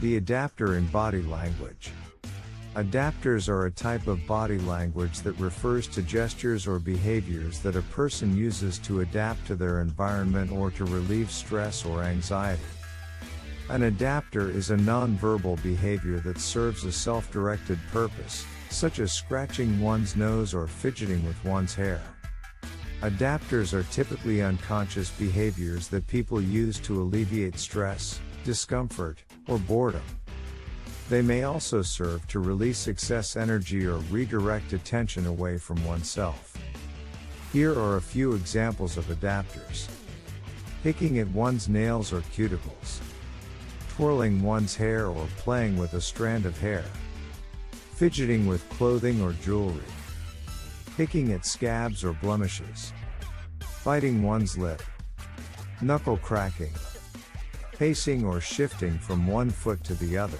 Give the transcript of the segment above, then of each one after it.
The adapter in body language. Adapters are a type of body language that refers to gestures or behaviors that a person uses to adapt to their environment or to relieve stress or anxiety. An adapter is a nonverbal behavior that serves a self-directed purpose, such as scratching one's nose or fidgeting with one's hair. Adapters are typically unconscious behaviors that people use to alleviate stress, discomfort, or boredom. They may also serve to release excess energy or redirect attention away from oneself. Here are a few examples of adapters. Picking at one's nails or cuticles. Twirling one's hair or playing with a strand of hair. Fidgeting with clothing or jewelry. Picking at scabs or blemishes. Biting one's lip. Knuckle cracking. Pacing or shifting from one foot to the other.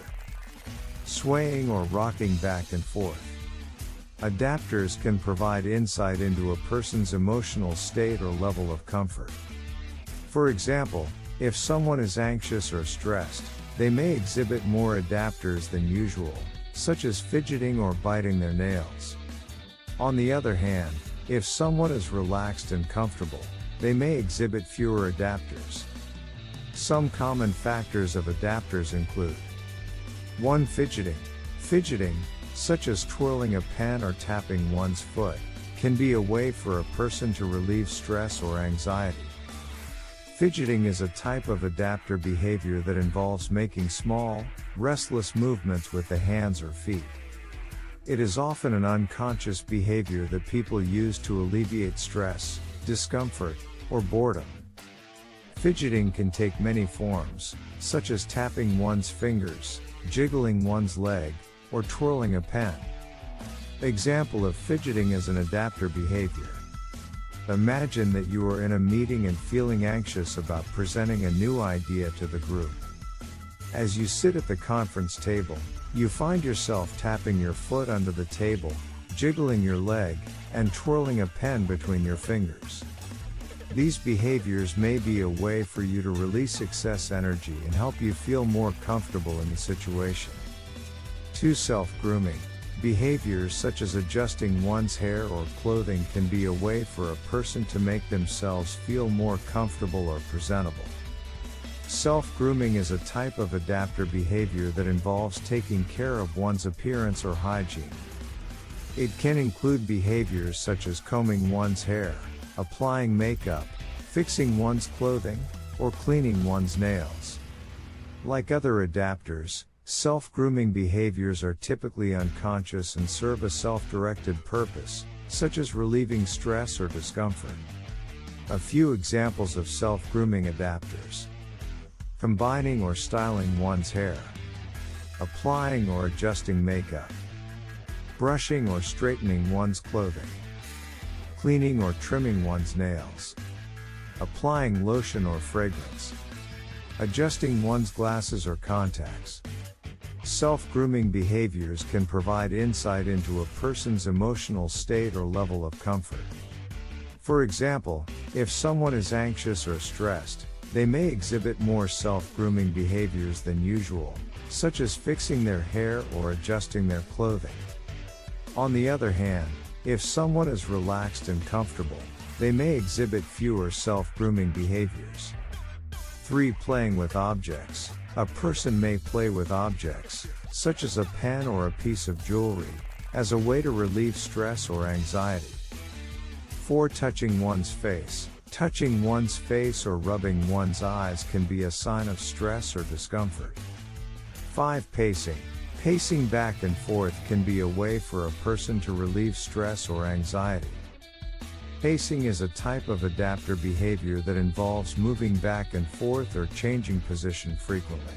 Swaying or rocking back and forth. Adapters can provide insight into a person's emotional state or level of comfort. For example, if someone is anxious or stressed, they may exhibit more adapters than usual, such as fidgeting or biting their nails. On the other hand, if someone is relaxed and comfortable, they may exhibit fewer adapters. Some common factors of adapters include 1. Fidgeting. Fidgeting, such as twirling a pen or tapping one's foot, can be a way for a person to relieve stress or anxiety. Fidgeting is a type of adapter behavior that involves making small, restless movements with the hands or feet. It is often an unconscious behavior that people use to alleviate stress, discomfort, or boredom. Fidgeting can take many forms, such as tapping one's fingers, jiggling one's leg, or twirling a pen. Example of fidgeting as an adapter behavior. Imagine that you are in a meeting and feeling anxious about presenting a new idea to the group. As you sit at the conference table, you find yourself tapping your foot under the table, jiggling your leg, and twirling a pen between your fingers. These behaviors may be a way for you to release excess energy and help you feel more comfortable in the situation. 2. Self-grooming. Behaviors such as adjusting one's hair or clothing can be a way for a person to make themselves feel more comfortable or presentable. Self-grooming is a type of adapter behavior that involves taking care of one's appearance or hygiene. It can include behaviors such as combing one's hair, applying makeup, fixing one's clothing, or cleaning one's nails. Like other adapters, self-grooming behaviors are typically unconscious and serve a self-directed purpose, such as relieving stress or discomfort. A few examples of self-grooming adapters. Combining or styling one's hair. Applying or adjusting makeup. Brushing or straightening one's clothing. Cleaning or trimming one's nails. Applying lotion or fragrance. Adjusting one's glasses or contacts. Self-grooming behaviors can provide insight into a person's emotional state or level of comfort. For example, if someone is anxious or stressed, they may exhibit more self-grooming behaviors than usual, such as fixing their hair or adjusting their clothing. On the other hand, if someone is relaxed and comfortable, they may exhibit fewer self-grooming behaviors. 3. Playing with objects. A person may play with objects, such as a pen or a piece of jewelry, as a way to relieve stress or anxiety. 4. Touching one's face. Touching one's face or rubbing one's eyes can be a sign of stress or discomfort. 5. Pacing. Pacing back and forth can be a way for a person to relieve stress or anxiety. Pacing is a type of adapter behavior that involves moving back and forth or changing position frequently.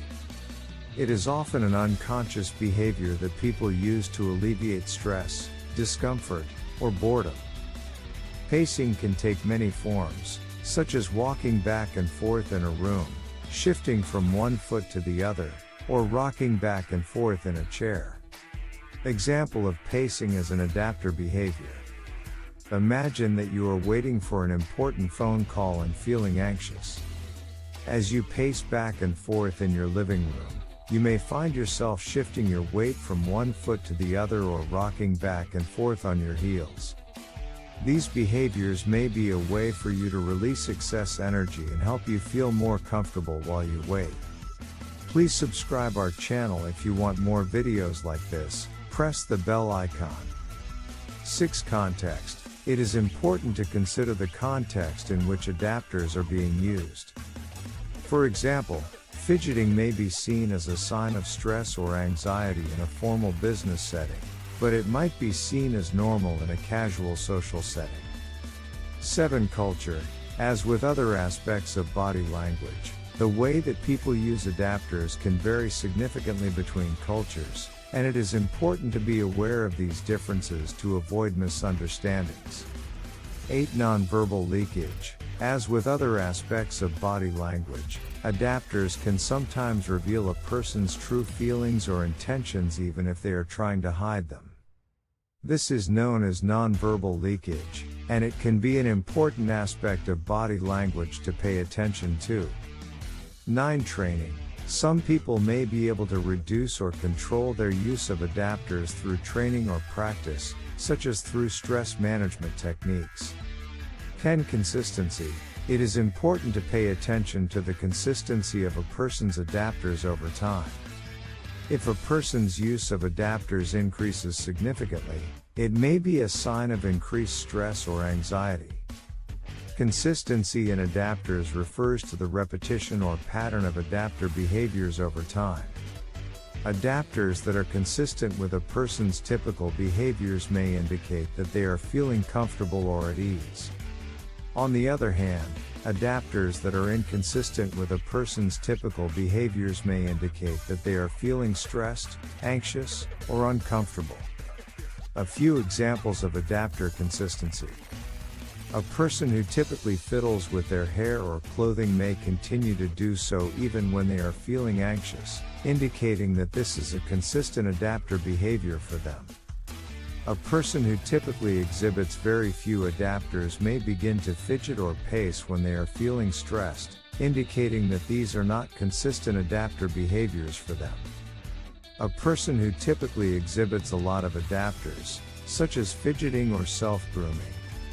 It is often an unconscious behavior that people use to alleviate stress, discomfort, or boredom. Pacing can take many forms, such as walking back and forth in a room, shifting from one foot to the other, or rocking back and forth in a chair. Example of pacing as an adapter behavior. Imagine that you are waiting for an important phone call and feeling anxious. As you pace back and forth in your living room, you may find yourself shifting your weight from one foot to the other or rocking back and forth on your heels. These behaviors may be a way for you to release excess energy and help you feel more comfortable while you wait. Please subscribe our channel if you want more videos like this. Press the bell icon. 6. Context. It is important to consider the context in which adapters are being used. For example, fidgeting may be seen as a sign of stress or anxiety in a formal business setting, but it might be seen as normal in a casual social setting. 7. Culture. As with other aspects of body language, the way that people use adapters can vary significantly between cultures, and it is important to be aware of these differences to avoid misunderstandings. 8. Nonverbal leakage. As with other aspects of body language, adapters can sometimes reveal a person's true feelings or intentions even if they are trying to hide them. This is known as nonverbal leakage, and it can be an important aspect of body language to pay attention to. 9. Training. Some people may be able to reduce or control their use of adapters through training or practice, such as through stress management techniques. 10. Consistency. It is important to pay attention to the consistency of a person's adapters over time. If a person's use of adapters increases significantly, it may be a sign of increased stress or anxiety. Consistency in adapters refers to the repetition or pattern of adapter behaviors over time. Adapters that are consistent with a person's typical behaviors may indicate that they are feeling comfortable or at ease. On the other hand, adapters that are inconsistent with a person's typical behaviors may indicate that they are feeling stressed, anxious, or uncomfortable. A few examples of adapter consistency. A person who typically fiddles with their hair or clothing may continue to do so even when they are feeling anxious, indicating that this is a consistent adapter behavior for them. A person who typically exhibits very few adapters may begin to fidget or pace when they are feeling stressed, indicating that these are not consistent adapter behaviors for them. A person who typically exhibits a lot of adapters, such as fidgeting or self-grooming,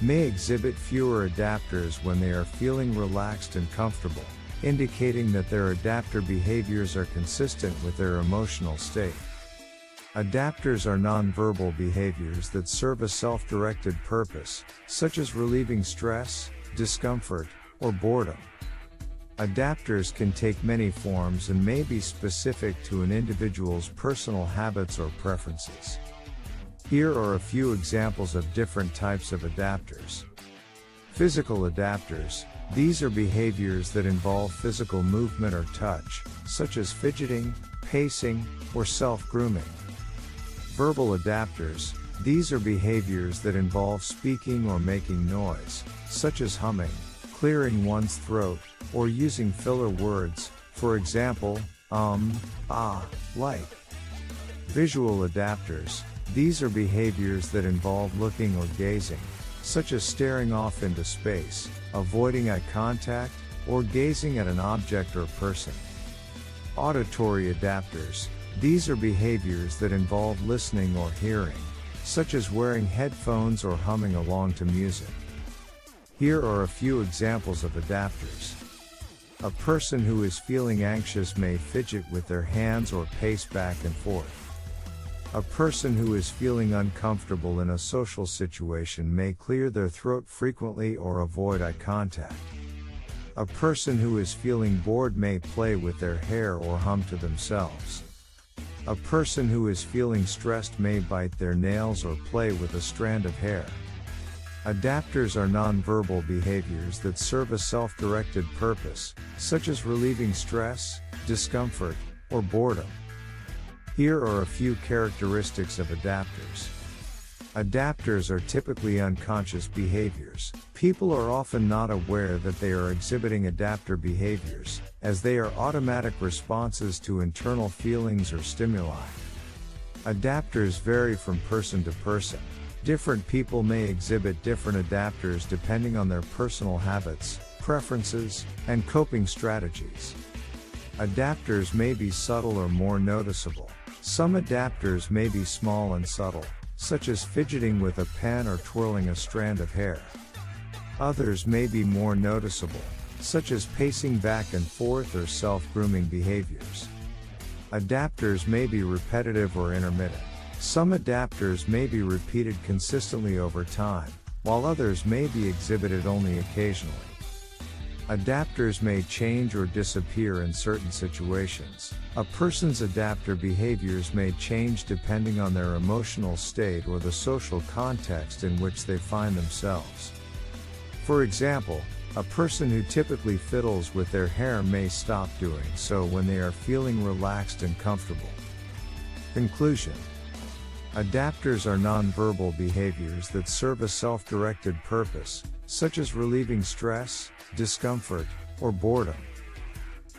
may exhibit fewer adapters when they are feeling relaxed and comfortable, indicating that their adapter behaviors are consistent with their emotional state. Adapters are nonverbal behaviors that serve a self-directed purpose, such as relieving stress, discomfort, or boredom. Adapters can take many forms and may be specific to an individual's personal habits or preferences. Here are a few examples of different types of adapters. Physical adapters. These are behaviors that involve physical movement or touch, such as fidgeting, pacing, or self-grooming. Verbal adapters. These are behaviors that involve speaking or making noise, such as humming, clearing one's throat, or using filler words, for example, ah, like. Visual adapters. These are behaviors that involve looking or gazing, such as staring off into space, avoiding eye contact, or gazing at an object or person. Auditory adapters. These are behaviors that involve listening or hearing, such as wearing headphones or humming along to music. Here are a few examples of adapters. A person who is feeling anxious may fidget with their hands or pace back and forth. A person who is feeling uncomfortable in a social situation may clear their throat frequently or avoid eye contact. A person who is feeling bored may play with their hair or hum to themselves. A person who is feeling stressed may bite their nails or play with a strand of hair. Adapters are nonverbal behaviors that serve a self-directed purpose, such as relieving stress, discomfort, or boredom. Here are a few characteristics of adapters. Adapters are typically unconscious behaviors. People are often not aware that they are exhibiting adapter behaviors, as they are automatic responses to internal feelings or stimuli. Adapters vary from person to person. Different people may exhibit different adapters depending on their personal habits, preferences, and coping strategies. Adapters may be subtle or more noticeable. Some adapters may be small and subtle, such as fidgeting with a pen or twirling a strand of hair. Others may be more noticeable, such as pacing back and forth or self-grooming behaviors. Adapters may be repetitive or intermittent. Some adapters may be repeated consistently over time, while others may be exhibited only occasionally. Adapters may change or disappear in certain situations. A person's adapter behaviors may change depending on their emotional state or the social context in which they find themselves. For example, a person who typically fiddles with their hair may stop doing so when they are feeling relaxed and comfortable. Conclusion: adapters are nonverbal behaviors that serve a self-directed purpose, such as relieving stress, discomfort, or boredom.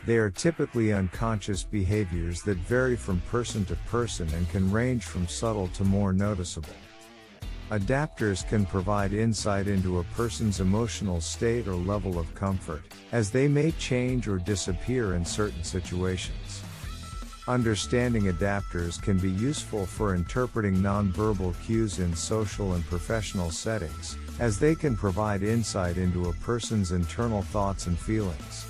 They are typically unconscious behaviors that vary from person to person and can range from subtle to more noticeable. Adapters can provide insight into a person's emotional state or level of comfort, as they may change or disappear in certain situations. Understanding adapters can be useful for interpreting nonverbal cues in social and professional settings, as they can provide insight into a person's internal thoughts and feelings.